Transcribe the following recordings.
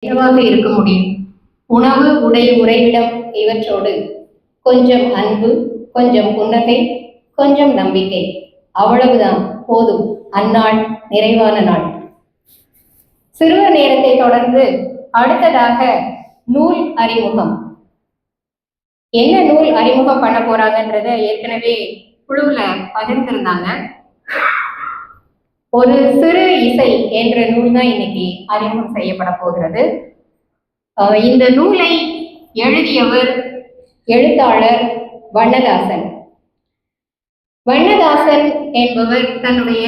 என்னவாக இருக்க முடியும்? உணவு, உடை, உறைவிடம் இவற்றோடு கொஞ்சம் அன்பு, கொஞ்சம் புன்னகை, கொஞ்சம் நம்பிக்கை, அவ்வளவுதான் போதும். அந்நாள் நிறைவான நாள். சிறுவர் நேரத்தை தொடர்ந்து அடுத்ததாக நூல் அறிமுகம். என்ன நூல் அறிமுகம் பண்ண போறாங்கன்றத ஏற்கனவே குழுவுல பகிர்ந்திருந்தாங்க. ஒரு சிறு இசை என்ற நூல் தான் இன்னைக்கு அறிமுகம் செய்யப்பட போகிறது. இந்த நூலை எழுதியவர் எழுத்தாளர் வண்ணதாசன். வண்ணதாசன் என்பவர் தன்னுடைய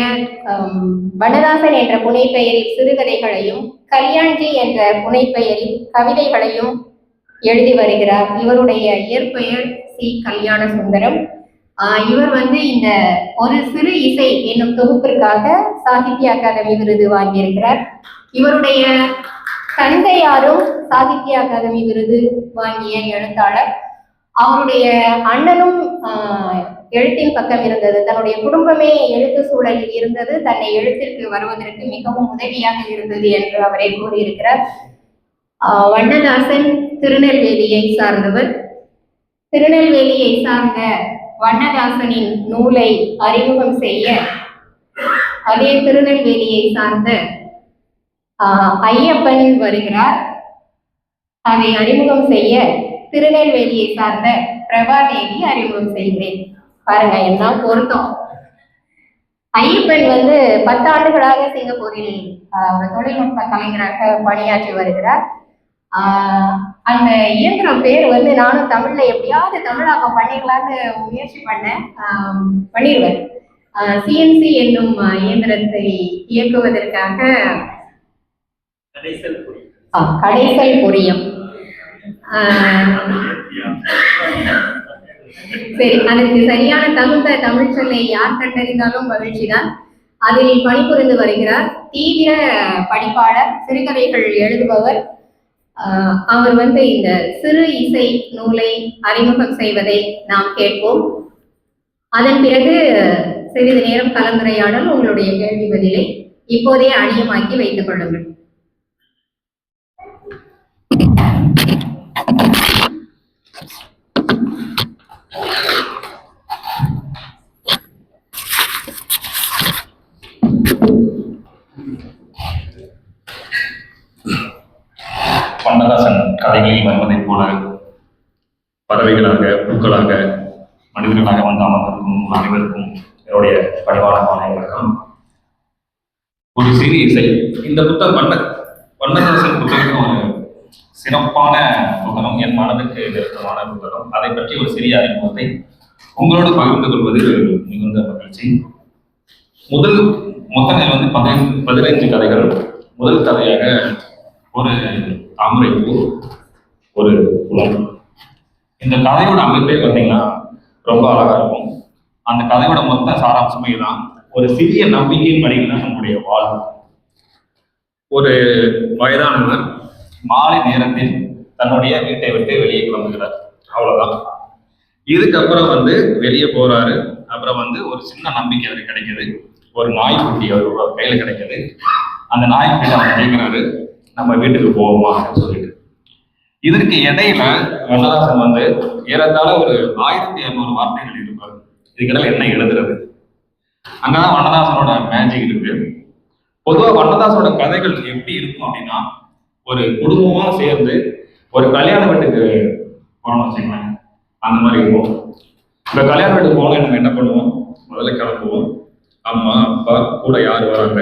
வண்ணதாசன் என்ற புனைப்பெயரில் சிறுகதைகளையும் கல்யாண்ஜி என்ற புனைப்பெயரில் கவிதைகளையும் எழுதி வருகிறார். இவருடைய இயற்பெயர் சி. கல்யாண சுந்தரம். இவர் இந்த ஒரு சிறு இசை என்னும் தொகுப்பிற்காக சாகித்ய அகாதமி விருது வாங்கியிருக்கிறார். இவருடைய தந்தையாரும் சாகித்ய அகாதமி விருது வாங்கிய எழுத்தாளர். அவருடைய அண்ணனும் எழுத்தின் பக்கம் இருந்தது. தன்னுடைய குடும்பமே எழுத்து சூழலில் இருந்தது. தன்னை எழுத்திற்கு வருவதற்கு மிகவும் உதவியாக இருந்தது என்று அவரே கூறியிருக்கிறார். வண்ணதாசன் திருநெல்வேலியை சார்ந்தவர். திருநெல்வேலியை சார்ந்த வண்ணதாசனின் நூலை அறிமுகம் செய்ய அதே திருநெல்வேலியை சார்ந்த ஐயப்பன் வருகிறார். அதை அறிமுகம் செய்ய திருநெல்வேலியை சார்ந்த பிரபாதேவி அறிமுகம் செய்கிறேன். பாருங்க என்ன பொருத்தம். ஐயப்பன் 10 ஆண்டுகளாக சிங்கப்பூரில் தொழில்நுட்ப கலைஞராக பணியாற்றி வருகிறார். அந்த இயந்திரம் பேர் நானும் தமிழ்ல எப்படியாவது தமிழாக்கம் பண்ணிடலான்னு முயற்சி பண்ணிடுவேன். சிஎன்சி என்னும் இயந்திரத்தை இயக்குவதற்காக கடைசல் பொறியம். சரி, அதுக்கு சரியான தகுந்த தமிழ் சொல்லை யார் கண்டறிந்தாலும் மகிழ்ச்சி தான். அதில் பணிபுரிந்து வருகிறார். தீவிர படிப்பாளர், சிறுகதைகள் எழுதுபவர். அவர் இந்த சிறு இசை நூலை அறிமுகம் செய்வதை நாம் கேட்போம். அதன் பிறகு சிறிது நேரம் கலந்துரையாடல், உங்களுடைய கேள்வி பதிலை இப்போதே அணியமாக்கி வைத்துக் கொள்ளுங்கள். வண்ணதாசன் கதைகளில் வருவதைப் போல பறவைகளாக, பூக்களாக, மனிதர்களாக அமர்ந்திருக்கும் அனைவருக்கும் என்னுடைய பணிவான வணக்கம். ஒரு சிறு இசை. இந்த புத்தகம் வண்ணதாசன் புத்தகம் ஒரு சிறப்பான புத்தகம், என் மனதுக்கு நெருக்கமான புத்தகம். அதை பற்றி ஒரு சிறிய அறிமுகத்தை உங்களோடு பகிர்ந்து கொள்வது மிகுந்த மகிழ்ச்சி. மொத்தத்தில் 15 கதைகள். முதல் கதையாக ஒரு தாமரைப்பூ, ஒரு குளம். இந்த கதையோட அமைப்பே பார்த்தீங்கன்னா ரொம்ப அழகா இருக்கும். அந்த கதையோட மொத்த சாராம்சமே தான் ஒரு சிறிய நம்பிக்கையின் வழியில் தான் நம்முடைய வாழ்வு. ஒரு வயதானவர் மாலை நேரத்தில் தன்னுடைய வீட்டை விட்டு வெளியே கிளம்புகிறார். அவ்வளவுதான். இதுக்கப்புறம் வெளியே போறாரு. அப்புறம் ஒரு சின்ன நம்பிக்கை அவருக்கு கிடைக்குது. ஒரு நாய்க்குட்டி அவரோட கையில கிடைக்குது. அந்த நாய்க்குட்டி அவர் கேட்கிறாரு, நம்ம வீட்டுக்கு போவோமா அப்படின்னு சொல்லிட்டு. இதற்கு இடையில வண்ணதாசன் ஏறத்தாழ ஒரு 1200 வார்த்தைகள் இருப்பாரு. இதுக்கிடையில என்ன எழுதுறது? அங்கதான் வண்ணதாசனோட மேஜிக் இருக்கு. பொதுவாக வண்ணதாசனோட கதைகள் எப்படி இருக்கும் அப்படின்னா, ஒரு குடும்பமா சேர்ந்து ஒரு கல்யாண வீட்டுக்கு போனோம்னு வச்சுக்கலாம், அந்த மாதிரி இருக்கும். இந்த கல்யாண வீட்டுக்கு போனா நம்ம என்ன பண்ணுவோம்? முதல்ல கிளம்புவோம். அம்மா, அப்பா, கூட யார் வராங்க,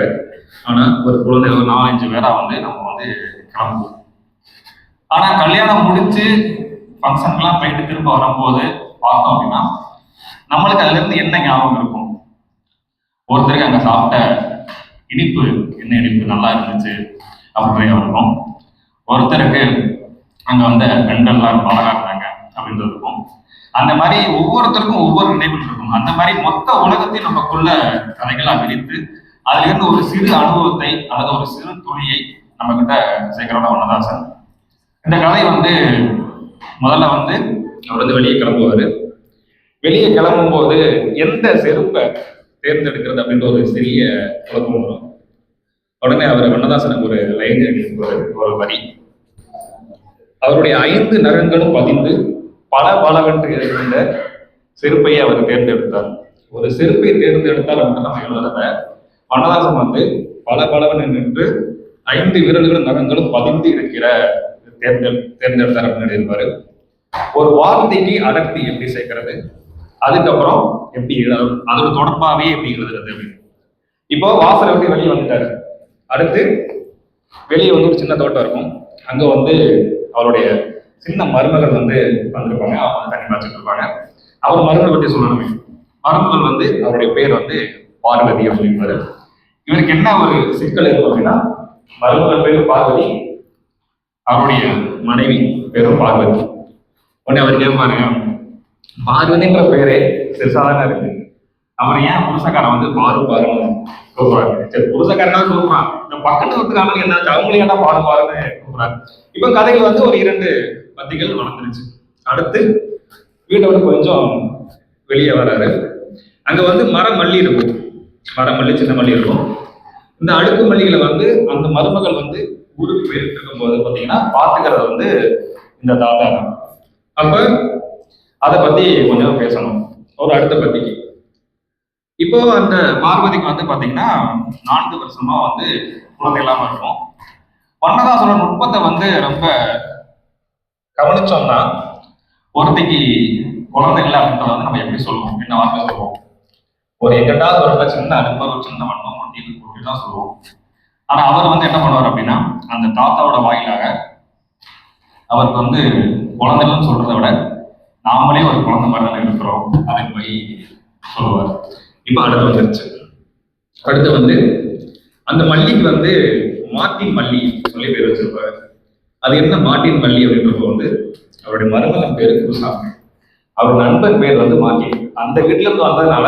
ஆனா ஒரு குழந்தை ஒரு 4-5 பேரா நம்ம கிளம்புவோம். ஆனா கல்யாணம் முடிச்சு ஃபங்க்ஷன்லாம் போயிட்டு திரும்ப வரும்போது பார்த்தோம் அப்படின்னா நம்மளுக்கு அதுல இருந்து என்ன ஞாபகம் இருக்கும்? ஒருத்தருக்கு அங்க சாப்பிட்ட இனிப்பு, என்ன இனிப்பு நல்லா இருந்துச்சு அப்படின்னு இருக்கும். ஒருத்தருக்கு அங்க பெண்கள்லாம் ரொம்ப அழகா இருந்தாங்க அப்படின்றது இருக்கும். அந்த மாதிரி ஒவ்வொருத்தருக்கும் ஒவ்வொரு நினைவுகள் இருக்கும். அந்த மாதிரி மொத்த உலகத்தையும் நமக்குள்ள கதைகளா விரித்து அதுல இருந்து ஒரு சிறு அனுபவத்தை அல்லது ஒரு சிறு துளியை நம்ம கிட்ட சேர்க்கிறோம் வண்ணதாசன். இந்த கதை முதல்ல அவர் வெளியே கிளம்புவாரு. வெளியே கிளம்பும் போது எந்த செருப்பை தேர்ந்தெடுக்கிறது அப்படின்ற ஒரு சிறிய குழப்பம் வரும். உடனே அவர் கண்ணதாசனுக்கு ஒரு லைன் எழுதியிருப்பாரு, ஒரு வரி. அவருடைய 5 நகங்களும் பதிந்து பல பலவென்று இருந்த செருப்பை அவர் தேர்ந்தெடுத்தார். ஒரு செருப்பை தேர்ந்தெடுத்தார் அப்படின்னு நம்ம எழுதுறத கண்ணதாசன் வந்து பல பலவன் நின்று 5 விரல்களும் நகங்களும் பதிந்து இருக்கிற தேர்ந்தெடுத்தார் அப்படின்னு எழுதியிருப்பாரு. ஒரு வார்த்தைக்கு அடர்த்தி எப்படி சேர்க்கிறது, அதுக்கப்புறம் எப்படி அதோட தொடர்பாவே எப்படி எழுதுறது அப்படின்னு. இப்போ வாசலை விட்டு வெளியே வந்துட்டாரு. அடுத்து வெளியே வந்து ஒரு சின்ன தோட்டம் இருக்கும். அங்க வந்து அவருடைய சின்ன மருமகள் வந்து வந்திருப்பாங்க. அவங்க தண்ணி பாய்ச்சிட்டு இருப்பாங்க. அவர் மருமகள் பத்தி சொல்லணுமே. மருமகள் வந்து அவருடைய பேர் வந்து பார்வதி அப்படின்பாரு. இவருக்கு என்ன ஒரு சிக்கல் இருக்கும் அப்படின்னா, மருமகள் பேரு பார்வதி, அவருடைய மனைவி பேரும் பார்வதி. உடனே அவர் கேட்பாரு, பார்வதின்ற பேரே சிறுசாதான இருக்கு, அவர் ஏன் புருஷக்காரன் வந்து பாருன்னு கூப்பிடுறாரு. சரி, புருஷக்காரனா கூப்பிடுறான், இந்த பக்கத்து வீட்டுக்காரங்க என்ன அவங்களே ஏன்னா பாருன்னு கூப்பிடுறாரு. இப்ப கதைகள் வந்து ஒரு 2 பத்திகள் வளர்ந்துருச்சு. அடுத்து வீட்டை விட்டு கொஞ்சம் வெளியே வர்றாரு. அங்க வந்து மரமல்லி இருக்கும், மரமல்லி சின்ன மல்லி இருக்கும். இந்த அடுக்கு மல்லிகளை வந்து அந்த மருமகள் வந்து ஊருக்கு போயிட்டு இருக்கும்போது பாத்தீங்கன்னா பாத்துக்கிறது வந்து இந்த தாத்தா தான். அப்ப அதை பத்தி கொஞ்சம் பேசணும் ஒரு அடுத்த பத்திக்கு. இப்போ அந்த பார்வதிக்கு வந்து பாத்தீங்கன்னா 4 வருஷமா வந்து குழந்தை இல்லாம இருக்கும். கண்ணதாசனோட நுட்பத்தை வந்து ரொம்ப கவனிச்சோம்னா, ஒருத்தைக்கு குழந்தை இல்லை அப்படின்றத வந்து நம்ம எப்படி சொல்லுவோம், என்ன வார்த்தை சொல்லுவோம், ஒரு 8வது வருஷத்துல சின்ன அடுப்ப ஒரு சின்ன வண்ணம் போட்டு தான் சொல்லுவோம். ஆனா அவர் வந்து என்ன பண்ணுவார் அப்படின்னா, அந்த தாத்தாவோட வாயிலாக அவருக்கு வந்து குழந்தைன்னு சொல்றதை விட நாமளே ஒரு குழந்தை மாதிரி தான் இருக்கிறோம் அப்படின்னு போய் சொல்லுவார். இப்ப அடுத்து வந்துருச்சு. அடுத்து வந்து அந்த மல்லிக்கு வந்து மார்ட்டின் மல்லி சொல்லி பேர் வச்சிருப்பாரு. அது என்ன மார்ட்டின் மல்லி அப்படின்றப்ப வந்து அவருடைய மருமகன் பேரு குருசாமி, அவர் நண்பன் பேர் வந்து மார்ட்டின். அந்த வீட்டுல இருந்து வந்ததுனால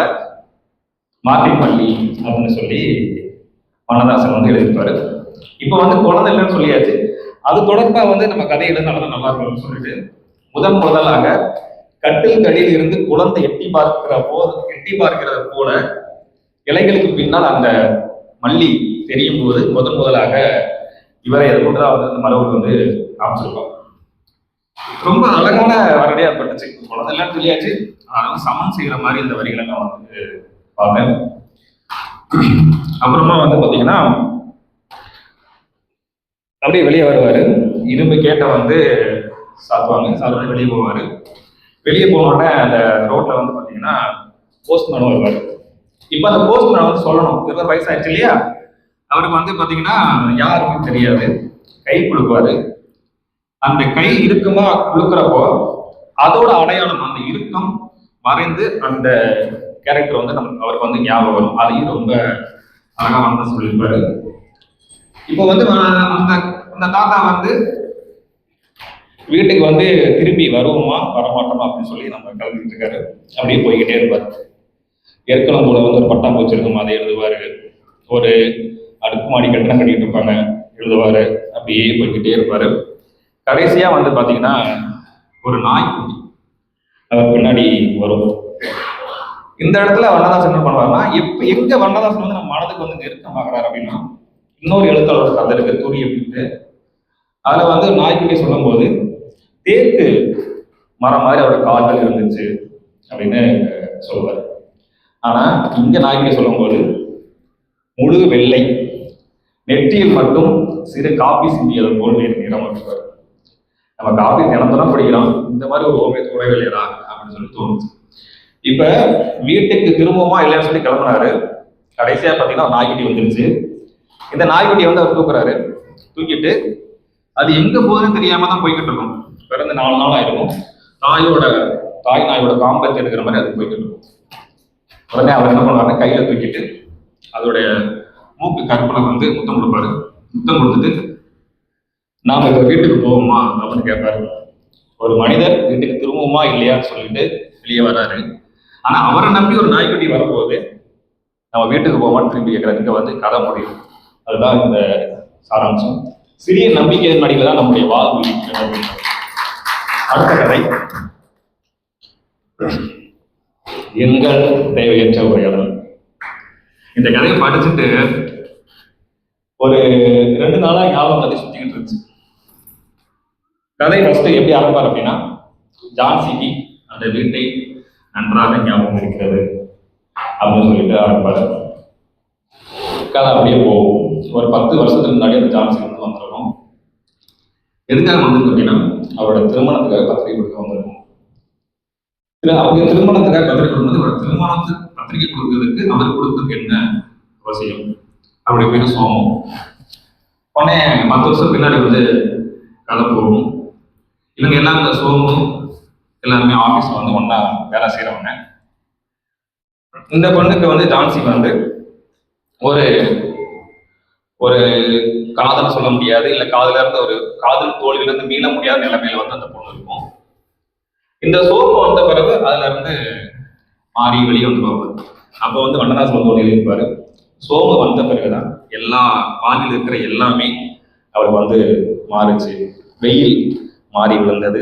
மார்ட்டின் மல்லி அப்படின்னு சொல்லி கண்ணதாசன் வந்து எழுதியிருப்பாரு. இப்ப வந்து குழந்தை இல்லைன்னு சொல்லியாச்சு. அது தொடர்பா வந்து நம்ம கதை எழுதினாலும் நல்லா இருக்கும்னு சொல்லிட்டு முதலாக கட்டில் கடியில் இருந்து குழந்தை எட்டி பார்க்கிறது போல இலைகளுக்கு பின்னால் அந்த மல்லி தெரியும் போது முதலாக இவரை அதை கொண்டுதான் வந்து அந்த மரபு வந்து காமிச்சிருக்கோம். ரொம்ப அழகான வரடியா ஏற்பட்டுச்சு. குழந்தை இல்லைன்னு சொல்லியாச்சு, அதனால சமன் செய்யற மாதிரி இந்த வரிகளை நான் வந்து பார்த்தேன். அப்புறமா வந்து பாத்தீங்கன்னா அப்படியே வெளியே வருவாரு. இரும்பு கேட்ட வந்து சாத்துவாங்க, வெளியே போவாரு. வெளியே போனோடனே அந்த ரோட்ல வந்து பாத்தீங்கன்னா போஸ்ட்மேன் வருவாரு. இப்ப அந்த போஸ்ட்மேன் வந்து சொல்லணும், 20 வயசு ஆயிடுச்சு இல்லையா, அவருக்கு வந்து பாத்தீங்கன்னா யாருக்கும் தெரியாது. கை கொடுப்பாரு. அந்த கை இறுக்கமா கொடுக்குறப்போ அதோட அடையாளம் அந்த இறுக்கம் மறைந்து அந்த கேரக்டர் வந்து அவருக்கு வந்து ஞாபகம் வரும். அதையும் ரொம்ப அழகா வந்து சொல்லியிருப்பாரு. இப்போ வந்து அந்த தாத்தா வந்து வீட்டுக்கு வந்து திரும்பி வருவோமா வரமாட்டோமா அப்படின்னு சொல்லி நம்ம கிளம்பிட்டு இருக்காரு. அப்படியே போய்கிட்டே இருப்பாரு. ஏற்கனவே போல வந்து ஒரு பட்டாம்பூச்சி இருக்கும், அதை எழுதுவாரு. ஒரு அடுக்குமாடி கட்டணம் கட்டிட்டு இருப்பாங்க, எழுதுவாரு. அப்படியே போய்கிட்டே இருப்பாரு. கடைசியா வந்து பாத்தீங்கன்னா ஒரு நாய்க்குட்டி அவர் பின்னாடி வரும். இந்த இடத்துல கண்ணதாசன் என்ன பண்ணுவாருன்னா, எங்க கண்ணதாசன் வந்து நம்ம மனதுக்கு வந்து நெருக்கமாகறாரு அப்படின்னா, இன்னொரு எழுத்தாளரோட கதை இருக்கு தூரி அப்படின்னு. அதுல வந்து நாய்க்குட்டி சொல்லும் போது தேக்கு மரம் மாதிரி அவரோட கால்கள் இருந்துச்சு அப்படின்னு சொல்லுவார். ஆனா இங்க நாய்க்குட்டி சொல்லும் போது முழு வெள்ளை, நெற்றியில் மட்டும் சிறு காப்பி சிந்தியது போல் நிறம் வச்சுப்பார். நம்ம காப்பி தினந்தனம் படிக்கிறோம், இந்த மாதிரி ஒரு ஓமை கூடவே இல்லையா அப்படின்னு சொல்லி தோணுச்சு. இப்ப வீட்டுக்கு திரும்பவுமா இல்லைன்னு சொல்லி கிளம்புனாரு. கடைசியா பாத்தீங்கன்னா நாய்க்குட்டி வந்துருச்சு. இந்த நாய்க்குட்டியை வந்து அவர் தூக்குறாரு. தூக்கிட்டு அது எங்க போகுதுன்னு தெரியாம தான் போய்கிட்டு இருக்கும். பிறந்து 4 நாள் ஆயிருக்கும். தாய் நாயோட காம்பத்தை எடுக்கிற மாதிரி அது போய்கிட்டு இருக்கும். உடனே அவர் என்ன பண்ணுவாருன்னா கையில தூக்கிட்டு அதோடைய மூக்கு கருப்புல வந்து முத்தம் கொடுப்பாரு. முத்தம் கொடுத்துட்டு நாம இப்ப வீட்டுக்கு போவோமா அப்படின்னு கேட்பாரு. ஒரு மனிதர் வீட்டுக்கு திரும்பவுமா இல்லையான்னு சொல்லிட்டு வெளியே வர்றாரு. ஆனா அவரை நம்பி ஒரு நாய்க்குட்டி வரும்போது நம்ம வீட்டுக்கு போவோமான்னு திரும்பி கேட்கறதுக்கு வந்து கதை முடியும். அதுதான் இந்த சாராம்சம். சிறிய நம்பிக்கையின் அடியில் தான் நம்முடைய வாழ்வு இருக்கிறது. அடுத்த கதை எங்கள் தேவையற்ற உரையாடல். இந்த கதையை படிச்சுட்டு ஒரு 2 நாளா ஞாபகம் கதை சுத்திக்கிட்டு இருந்துச்சு. கதை ஃபர்ஸ்ட் எப்படி ஆரம்பிப்பார் அப்படின்னா, ஜான்சிக்கு அந்த வீட்டை நன்றாக ஞாபகம் இருக்கிறது அப்படின்னு சொல்லிட்டு ஆரம்பிப்பாரு. கதை அப்படியே போகும். ஒரு 10 வருஷத்துக்கு முன்னாடி அந்த ஜான்சி வந்து வந்துடணும். எதுக்காக வந்திருக்கு அப்படின்னா, அவரோட திருமணத்துக்காக பத்திரிகை கொடுக்க வந்திருக்கும். அவங்க திருமணத்துக்காக பத்திரிகை கொடுக்கும்போது அவரோட திருமணத்துக்கு பத்திரிகை கொடுக்கறதுக்கு அவர் கொடுக்கறதுக்கு என்ன அவசியம் அப்படி பேர் சோமம். உடனே 10 வருஷம் பின்னாடி வந்து கதை போகும். இவங்க எல்லாம் இந்த சோமும் எல்லாருமே ஆஃபீஸ்ல வந்து ஒன்னா வேலை செய்யறவங்க. இந்த பொண்ணுக்கு வந்து ஜான்சிக்கு வந்து ஒரு ஒரு காதல் சொல்ல முடியாது, இல்ல காதல இருந்து ஒரு காதல் தோல்வியிலிருந்து மீள முடியாத நிலைமையில வந்து அந்த பொண்ணு இருக்கும். இந்த சோப்பு வந்த பிறகு அதுல இருந்து மாறி வெளியே வந்துருவாங்க. அப்போ வந்து வண்ணதாசன் வந்து எழுதியிருப்பாரு, சோமு வந்த பிறகுதான் எல்லா வானில் இருக்கிற எல்லாமே அவருக்கு வந்து மாறுச்சு. வெயில் மாறி விழுந்தது,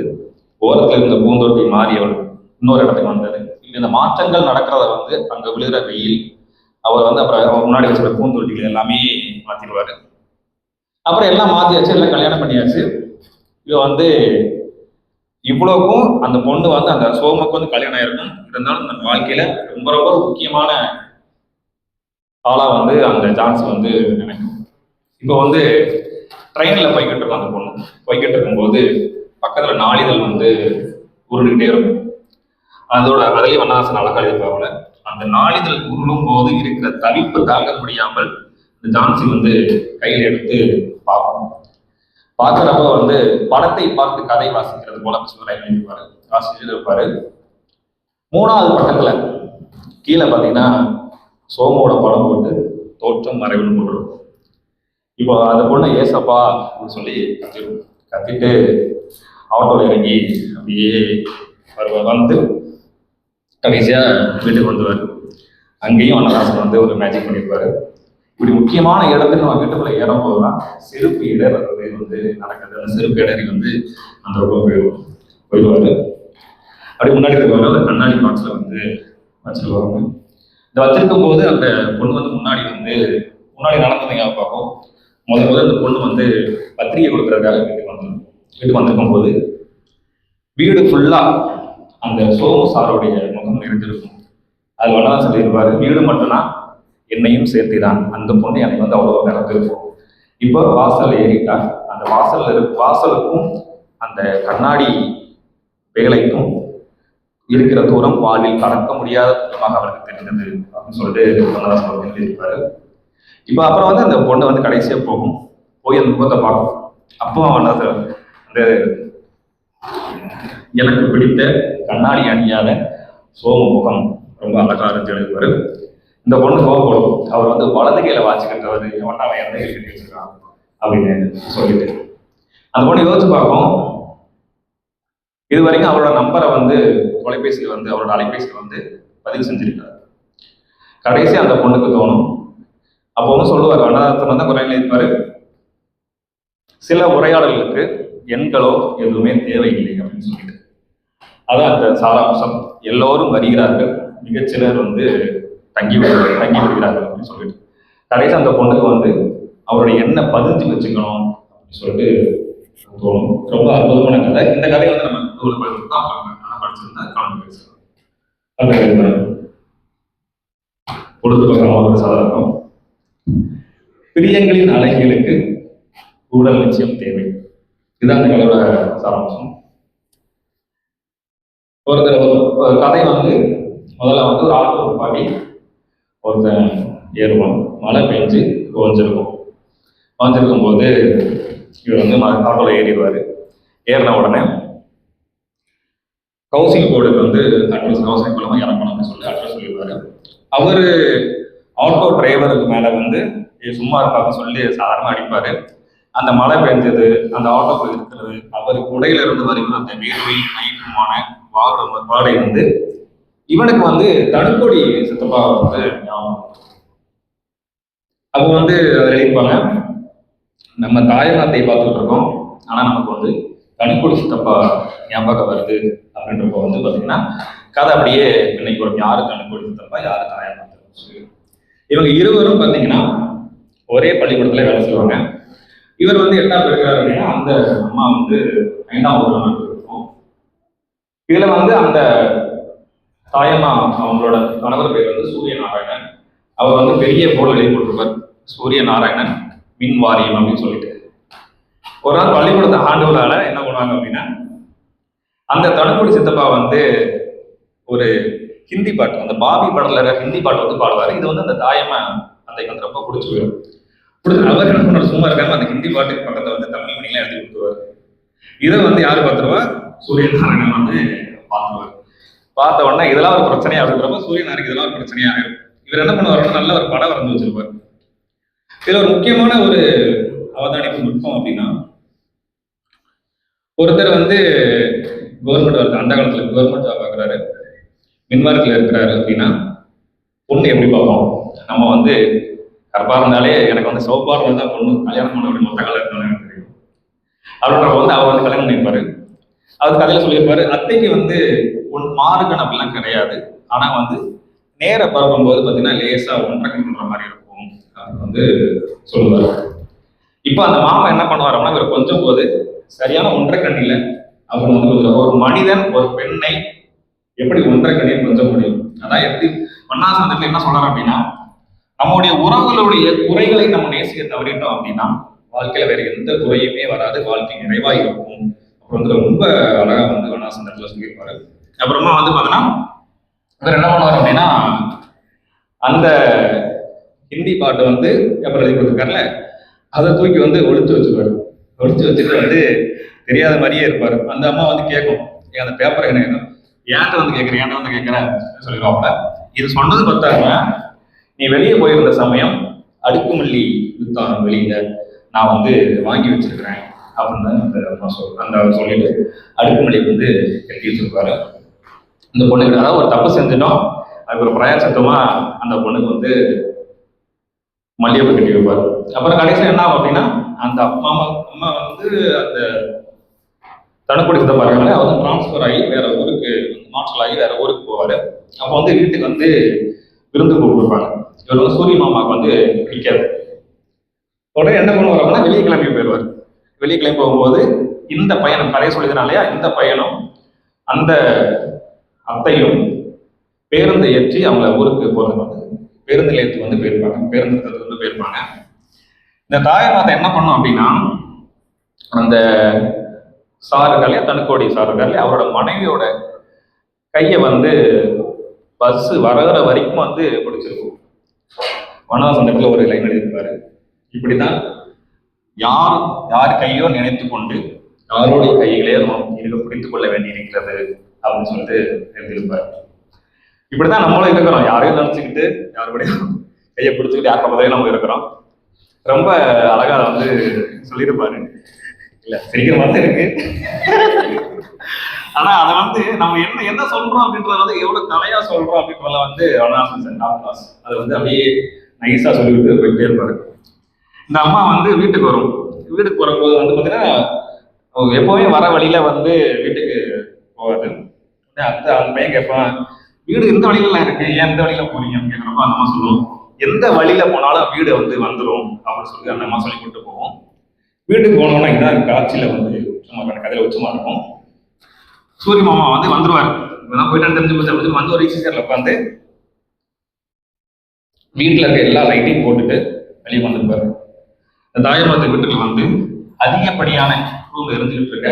ஓரத்துல இருந்த பூந்தொட்டி மாறி அவர் இன்னொரு இடத்துக்கு வந்தது. இந்த மாற்றங்கள் நடக்கிறத வந்து அங்க விழுகிற வெயில் அவர் வந்து அப்புறம் முன்னாடி வச்சுக்கிற பூந்தொட்டிகள் எல்லாமே மாத்திடுவாரு. அப்புறம் எல்லாம் மாத்தியாச்சு, எல்லாம் கல்யாணம் பண்ணியாச்சு. இவ வந்து இவ்வளவுக்கும் அந்த பொண்ணு வந்து அந்த சோமுக்கு வந்து கல்யாணம் ஆயிருக்கும். இருந்தாலும் அந்த வாழ்க்கையில ரொம்ப ரொம்ப முக்கியமான ஆளா வந்து அந்த ஜான்சி வந்து நினைக்கும். இப்போ வந்து ட்ரெயின்ல போய்கிட்டு இருக்கும். அந்த பொண்ணு போய்கிட்டு இருக்கும்போது பக்கத்துல நாளிதழ் வந்து உருண்டுகிட்டே இருக்கும். அதோட அதுலயும் வண்ணதாசன் அழகா எழுதியிருப்பாங்க. அந்த நாளிதழ் உருளும் போது இருக்கிற தவிப்பு தாங்க முடியாமல் இந்த ஜான்சி வந்து கையில எடுத்து பார்க்கணும். பார்க்குறப்ப வந்து படத்தை பார்த்து கதை வாசிக்கிறது போல எழுதியிருப்பாரு, வாசிச்சுட்டு இருப்பாரு. 3வது பக்கத்துல கீழே பார்த்தீங்கன்னா சோமோட படம் போட்டு தோற்றம் மறைவுன்னு போட்டுருக்கும். இப்போ அந்த பொண்ணு ஏசப்பா அப்படின்னு சொல்லி கத்திட்டு ஆட்டோல இறங்கி அப்படியே வந்து கடைசியா வீட்டுக்கு வந்துவாரு. அங்கேயும் வண்ணதாசன் வந்து ஒரு மேஜிக் பண்ணியிருப்பாரு. இப்படி முக்கியமான இடத்துல நம்ம வீட்டுக்குள்ள ஏறும்போதுதான் செருப்பு இடறது வந்து நடக்குது. அந்த செருப்பு இடறி வந்து அந்த ரொம்ப போயிடுவாரு. அப்படி முன்னாடி இருக்கவங்க அந்த கண்ணாடி பாக்ஸ்ல வந்து வச்சிருவாங்க. இதை வச்சிருக்கும் போது அந்த பொண்ணு வந்து முன்னாடி நடந்ததுங்க பார்ப்போம். முதல்ல அந்த பொண்ணு வந்து பத்திரிகை கொடுக்கறதுக்காக வீட்டுக்கு வந்திருக்கும் போது வீடு ஃபுல்லா அந்த சோமு சாரோடைய முகம் இருந்திருக்கும். அது வண்ணதான் சொல்லியிருப்பாரு, வீடு மட்டும்னா என்னையும் சேர்த்துதான், அந்த பொண்ணு எனக்கு வந்து அவ்வளோ நடந்திருக்கும். இப்போ வாசல் ஏறிட்டா அந்த வாசலுக்கும் அந்த கண்ணாடி வேலைக்கும் இருக்கிற தூரம் வாழ்வில் கடக்க முடியாத தூரமாக அவருக்கு தெரிந்தது அப்படின்னு சொல்லிட்டு வண்ணதாசன் எழுதியிருப்பாரு. இப்போ அப்புறம் வந்து அந்த பொண்ணு வந்து கடைசியா போய் அந்த முகத்தை பார்க்கும். அப்போ வண்ணதாசன் அந்த எனக்கு பிடித்த கண்ணாடி அணியாத சோம முகம் ரொம்ப அழகா இருந்து எழுதுவாரு. இந்த பொண்ணு கோவப்படும், அவர் வந்து வலது கையில வாட்சிக்கின்றவர் எவனா அவன் எந்த கையில் கட்டி வச்சிருக்கான் அப்படின்னு சொல்லிட்டு அந்த பொண்ணு யோசிச்சு பார்க்கும். இது வரைக்கும் அவரோட நம்பரை வந்து தொலைபேசியில் வந்து அவரோட அலைபேசியில் வந்து பதிவு செஞ்சிருக்காரு. கடைசி அந்த பொண்ணுக்கு தோணும். அப்போ வந்து சொல்லுவார், வண்ணதாசன் தான் குறையில இருப்பாரு, சில உரையாடல்களுக்கு எண்களோ எதுவுமே தேவையில்லை அப்படின்னு சொல்லிட்டு. அதான் அந்த சாராம்சம். எல்லோரும் வருகிறார்கள், மிகச்சிலர் வந்து தங்கி விடுகிறார்கள் அப்படின்னு சொல்லிட்டு கடைசி அந்த பொண்ணுக்கு வந்து அவருடைய எண்ணெய் பதிஞ்சு வச்சுக்கணும் அப்படின்னு சொல்லிட்டு தோணும். ரொம்ப அற்புதமான கதை. இந்த கதையை வந்து நம்ம படிச்சிருந்தா பொழுதுபோக்கான ஒரு சாதாரணம். பிரியங்களின் அழகிகளுக்கு உடல் நிச்சயம் தேவை. இதுதான் அந்த கதையோட சாராம்சம். ஒரு கதை வந்து முதல்ல வந்து ஒரு ஆட்டோ பாட்டி ஒருத்தன் ஏறுவான். மழை பெஞ்சு ஓஞ்சிருக்கும் போது இவர் வந்து ஆட்டோல ஏறிடுவாரு. ஏறின உடனே ஹவுசிங் போர்டுக்கு வந்து அட்ரஸ், ஹவுசிங் போர்டு இறங்கணும் அப்படின்னு சொல்லி அட்ரஸ் சொல்லிடுவாரு. அவரு ஆட்டோ டிரைவருக்கு மேல வந்து சும்மா இருப்பாருன்னு சொல்லி சாதாரணமா அடிப்பாரு. அந்த மழை பெஞ்சது, அந்த ஆட்டோக்குள்ள இருக்கிறது, அவருக்கு உடையில இருந்து வருகிற அந்த வேர்வை மயக்கமான வாடை வந்து இவனுக்கு வந்து தனுக்கோடி சித்தப்பா வந்து ஞாபகம். அப்போ வந்து அதை எழுதிப்பாங்க, நம்ம தாயகத்தை பார்த்துட்டு இருக்கோம், ஆனா நமக்கு வந்து தனுக்கோடி சித்தப்பா ஞாபகம் வருது அப்படின்றப்ப வந்து பாத்தீங்கன்னா கதை அப்படியே இன்னைக்கு ஒரு யாரு தனுக்கோடி சித்தப்பா யாரு தாயகத்தை. இவங்க இருவரும் பாத்தீங்கன்னா ஒரே பள்ளிக்கூடத்துல வேலை செய்வாங்க. இவர் வந்து 8வது எடுக்கிறார் அப்படின்னா அந்த அம்மா வந்து 5ஆம் வகுப்பு இருக்கும். இதுல வந்து அந்த தாயம்மா அவங்களோட கணவர் பேர் வந்து சூரிய நாராயணன். அவர் வந்து பெரிய போர்டு எழுதி போட்டிருப்பார், சூரிய நாராயணன் மின் வாரியம் அப்படின்னு சொல்லிட்டு. ஒரு நாள் பள்ளிக்கூடத்தை ஆண்டவரால என்ன பண்ணுவாங்க அப்படின்னா, அந்த தனுக்குடி சித்தப்பா வந்து ஒரு ஹிந்தி பாட்டு, அந்த பாபி படத்துல ஹிந்தி பாட்டு வந்து பாடுவாரு. இது வந்து அந்த தாயம்மா அன்றைக்கு வந்து ரொம்ப பிடிச்சி போயிடும். அவர் என்ன பண்ணார், சும்மா இருக்காம அந்த ஹிந்தி பாட்டுக்கு பக்கத்துல வந்து தமிழ் மணிலாம் எழுதி கொடுத்துருவார். இதை வந்து யாரு பார்த்துருவா, சூரிய நாராயணன் வந்து பார்த்துருவார். பார்த்த உடனே இதெல்லாம் ஒரு பிரச்சனையா அப்படின்றப்ப சூரிய நாராயணன் இதெல்லாம் ஒரு பிரச்சனையா ஆயிரும். இவர் என்ன பண்ணுவாருன்னா நல்ல ஒரு படம் வரைஞ்சு வச்சிருப்பார். இதுல ஒரு முக்கியமான ஒரு அவதானிப்பு நுட்பம் அப்படின்னா, ஒருத்தர் வந்து கவர்மெண்ட் வருது, அந்த காலத்துல கவர்மெண்ட் ஜாப் பார்க்குறாரு, மின்வாரத்தில் இருக்கிறாரு அப்படின்னா பொண்ணு எப்படி பார்ப்போம், நம்ம வந்து கற்பா இருந்தாலே எனக்கு வந்து சிவப்பா இருந்தால் தான் பொண்ணு கல்யாணம் பண்ண அப்படி மொத்த கலர் இருந்தாலும் எனக்கு தெரியும் அப்படின்றப்ப வந்து அவர் வந்து கல்யாணம் பண்ணியிருப்பாரு. அவர் கதையில சொல்லியிருப்பாரு, அத்தைக்கு வந்து மாறுகன் அப்படிலாம் கிடையாது, ஆனா வந்து நேர பரப்பும்போது பார்த்தீங்கன்னா லேசா ஒன்றரை கண்ணுன்ற மாதிரி இருக்கும் அப்படின்னு வந்து சொல்லுவார். இப்போ அந்த மாமா என்ன பண்ணுவார் அப்படின்னா, இவர் கொஞ்சம் போது சரியான ஒன்றரை கண்ணில அவர் வந்து ஒரு மனிதன் ஒரு பெண்ணை எப்படி ஒன்றரை கண்ணில் கொஞ்சம் முடியும். அதான் எப்படி வண்ணாசனத்துல என்ன சொல்றாரு அப்படின்னா, நம்முடைய உறவுகளுடைய குறைகளை நம்ம நேசிக்க தவறிட்டோம் அப்படின்னா வாழ்க்கையில வேற எந்த குறையுமே வராது, வாழ்க்கை நிறைவா இருக்கும். அப்புறம் வந்து ரொம்ப அழகா வந்து வண்ணாசனத்துல சொல்லியிருப்பாரு. அப்புறமா வந்து பாத்தீங்கன்னா இவர் என்ன பண்ணுவார் அப்படின்னா, அந்த ஹிந்தி பாட்டு வந்து பேப்பர் எழுதி கொடுத்துருக்காருல, அதை தூக்கி வந்து ஒழிச்சு வச்சுருவாரு. ஒழிச்சு வச்சுட்டு வந்து தெரியாத மாதிரியே இருப்பாரு. அந்த அம்மா வந்து கேட்கும், அந்த பேப்பரை என்ன ஏன்ட்ட வந்து கேட்குறேன், ஏன்ட்ட வந்து கேட்குறேன் சொல்லிடுவாங்க. இது சொன்னது பார்த்தாங்க, நீ வெளியே போயிருந்த சமயம் அடுக்குமல்லி வித்தான் வெளியில நான் வந்து வாங்கி வச்சிருக்கிறேன் அப்படின்னு அந்த சொல்லிட்டு அடுக்குமல்லி வந்து கட்டி வச்சிருப்பாரு. இந்த பொண்ணுக்கு அதாவது ஒரு தப்பு செஞ்சிட்டோம், அதுக்கு ஒரு பிரயாசத்தமா அந்த பொண்ணுக்கு வந்து மல்லிகைப்பூ கட்டி வைப்பாரு. அப்புறம் கடைசியில் என்ன ஆகும் அப்படின்னா, அந்த அம்மா வந்து அந்த தனுக்குடி சித்தப்பா இருக்காங்க, அவர் வந்து டிரான்ஸ்பர் ஆகி வேற ஊருக்கு மாற்றல் ஆகி வேற ஊருக்கு போவாரு. அப்போ வந்து வீட்டுக்கு வந்து விருந்து கூப்பிட்டுருப்பாங்க. இவர் வந்து சூரிய மாமாவுக்கு வந்து பிடிக்காது. உடனே என்ன பண்ணுவார் அப்படின்னா வெளியே கிளம்பி போயிடுவார். வெளியே கிளம்பி போகும்போது இந்த பையனும் கதையை சொல்லிதுனாலயா, இந்த பையனும் அந்த அத்தையும் பேருந்தை ஏற்றி அவங்கள ஊருக்கு போறது வந்து பேருந்து நிலையத்துக்கு வந்து போயிருப்பாங்க, பேருந்து வந்து போயிருப்பாங்க. இந்த தாயமாத்தை என்ன பண்ணும் அப்படின்னா, அந்த சாருக்காலே தனுக்கோடி சாருக்காலே அவரோட மனைவியோட கையை வந்து பஸ் வர்ற வரைக்கும் வந்து பிடிச்சிருக்கும். வனவாசந்தத்துல ஒரு லைன் எழுதியிருப்பாரு, இப்படிதான் யார் கையோ நினைத்து கொண்டு யாரோடைய கையிலே இருக்க பிடித்துக் கொள்ள வேண்டியிருக்கிறது அப்படின்னு சொல்லிட்டு எழுதியிருப்பாரு. இப்படிதான் நம்மளும் இருக்கிறோம், யாரையும் நினைச்சுக்கிட்டு யாருடைய கையை பிடிச்சுக்கிட்டு யார் பக்கத்துலயும் நம்ம இருக்கிறோம். ரொம்ப அழகா வந்து சொல்லியிருப்பாரு. இல்ல சிரிக்கிற மாதிரி இருக்கு, ஆனா அதை வந்து நம்ம என்ன சொல்றோம் அப்படின்றத வந்து எவ்வளவு தலையா சொல்றோம் அப்படின்றத வந்து அதை வந்து அப்படியே நைஸா சொல்லிவிட்டு போயிட்டே இருப்பாரு. இந்த அம்மா வந்து வீட்டுக்கு வரும். வீட்டுக்கு வரும்போது வந்து பாத்தீங்கன்னா எப்பவுமே வர வழியில வந்து வீட்டுக்கு போகாது. அந்த பையன் கேட்பான், வீடு எந்த வழியில இருக்கு, ஏன் எந்த வழியில போறீங்க அப்படின்னு கேட்கிறப்ப அந்த அம்மா சொல்லுவோம், எந்த வழியில போனாலும் வீடு வந்து வந்துடும் அப்படின்னு சொல்லி அந்த அம்மா சொல்லி கூட்டு போவோம். வீட்டுக்கு போனோம்னா இதான் காட்சியில வந்து உச்சமா கதையில உச்சமா இருக்கும். சூரிய மாமா வந்து வந்துருவாரு, போயிட்டு தெரிஞ்சு போச்சு வந்து ஒரு ஈஸியர்ல உட்காந்து வீட்டுல இருக்க எல்லா லைட்டையும் போட்டுட்டு வெளியே வந்துருப்பாரு. இந்த தாயமாத்து வீட்டுக்குள்ள வந்து அதிகப்படியான ரூம்ல இருந்துகிட்டு இருக்க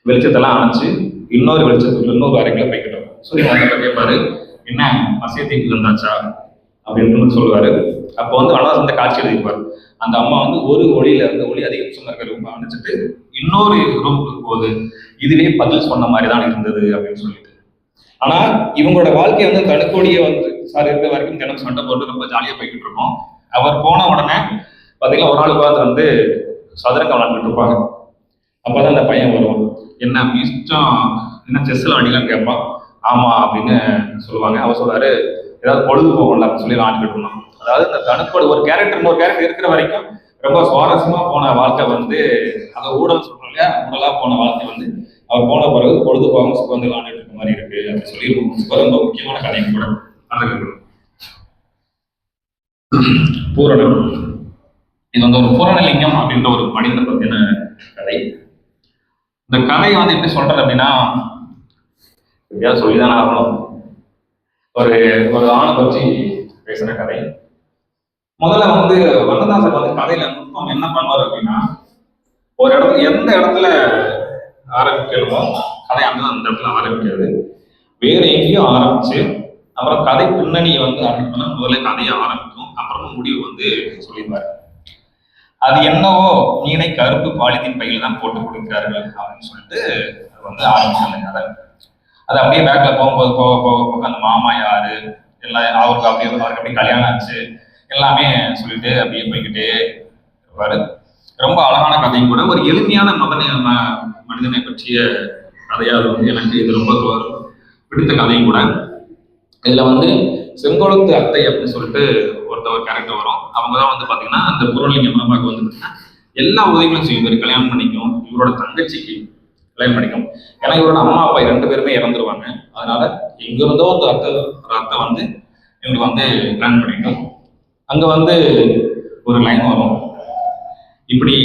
வெளிச்சத்தெல்லாம் அணைச்சு இன்னொரு வெளிச்சத்துக்குள்ள இன்னொரு அறைக்குள்ள போய்கிட்டு இருக்கும். சூரிய மாதா கேட்பாரு, என்ன மசியத்துக்கு வந்தாச்சா அப்படின்னு சொல்லுவாரு. அப்போ வந்து வனவாசந்த காட்சி எழுதிப்பாரு. அந்த அம்மா வந்து ஒரு ஒளியில இருந்து ஒளி அதிகபட்சமா இருக்கிற ரூம் அணைச்சிட்டு இன்னொரு ரூமுக்கு போகுது, இதுவே பதில் சொன்ன மாதிரி தான் இருந்தது அப்படின்னு சொல்லிட்டு. ஆனா இவங்களோட வாழ்க்கை வந்து தனுக்கோடியை வந்து சார் இருக்க வரைக்கும் தினம் சண்டை போட்டு ரொம்ப ஜாலியா போய்கிட்டு இருக்கோம். அவர் போன உடனே பாத்தீங்கன்னா ஒரு நாள் உட்காந்து வந்து சதுரங்க விளாண்டுட்டு இருப்பாங்க. அப்பதான் அந்த பையன் வருவான், என்ன மிச்சம் என்ன செஸ்ல விளாண்டிலான்னு கேட்பான். ஆமா அப்படின்னு சொல்லுவாங்க. அவர் சொல்றாரு, ஏதாவது பொழுது போகல அப்படின்னு சொல்லி விளாண்டுட்டு இருந்தோம். அதாவது இந்த தனுக்கோடி ஒரு கேரக்டர் இருக்கிற வரைக்கும் ரொம்ப சுவாரஸ்யமா போன வாழ்க்கை வந்து அந்த ஊடகம் சொல்றோம் இல்லையா, ஊடலா போன வாழ்க்கை வந்து அவர் போன பிறகு பொழுது போகாம சுகந்து விளாண்டுட்டு இருக்க மாதிரி இருக்கு அப்படின்னு சொல்லி ரொம்ப முக்கியமான கதையும் கூட. பூரணம் இது வந்து ஒரு பூரணலிங்கம் அப்படின்ற ஒரு மனிதனை பத்தின கதை. இந்த கதையை வந்து எப்படி சொல்றது அப்படின்னா, எப்படியாவது சொல்லிதான் ஆகணும். ஒரு ஒரு ஆணை பற்றி பேசுற கதை. முதல்ல வந்து வண்ணதாசன் வந்து கதையில நுட்பம் என்ன பண்ணுவார் அப்படின்னா, ஒரு இடத்துல எந்த இடத்துல ஆரம்பிக்கணுமோ கதை அந்த இடத்துல ஆரம்பிக்காது, வேற எங்கேயும் ஆரம்பிச்சு அப்புறம் கதை பின்னணியை வந்து ஆரம்பிக்கணும். முதல்ல கதையை ஆரம்பிக்கும், அப்புறம் முடிவு வந்து சொல்லிடுவாரு. அது என்னவோ மீனை கருப்பு பாலித்தீன் பையில தான் போட்டு கொடுக்கிறார்கள் அப்படின்னு சொல்லிட்டு அது வந்து ஆரம்பிச்சாங்க கதை. அது அப்படியே பேக்ல போகும்போது போக போக போக அந்த மாமா யாரு எல்லாம் அவருக்கு அப்படியே கல்யாணம் ஆச்சு எல்லாமே சொல்லிட்டு அப்படியே போய்கிட்டே இருப்பாரு. ரொம்ப அழகான கதையும் கூட, ஒரு எளிமையான மனிதனை பற்றிய கதையாவது வந்து எனக்கு இது ரொம்ப பிடித்த கதையும் கூட. இதுல வந்து செங்கோலத்து அத்தை அப்படின்னு சொல்லிட்டு ஒரு கேரக்டர் வரும். அவங்க தான் வந்து பாத்தீங்கன்னா அந்த பூரணலிங்கம் மாமாவுக்கு வந்து பாத்தீங்கன்னா எல்லா உதவிகளும் செய்வார். கல்யாணம் பண்ணிக்கும், இவரோட தங்கச்சிக்கு கல்யாணம் பண்ணிக்கும். ஏன்னா இவரோட அம்மா அப்பா 2 பேருமே இறந்துருவாங்க. அதனால எங்க இருந்தோ அந்த அத்தை வந்து இவங்களுக்கு வந்து கல்யாணம் பண்ணிக்கும். அங்க வந்து ஒரு லைன் வரும், இப்படி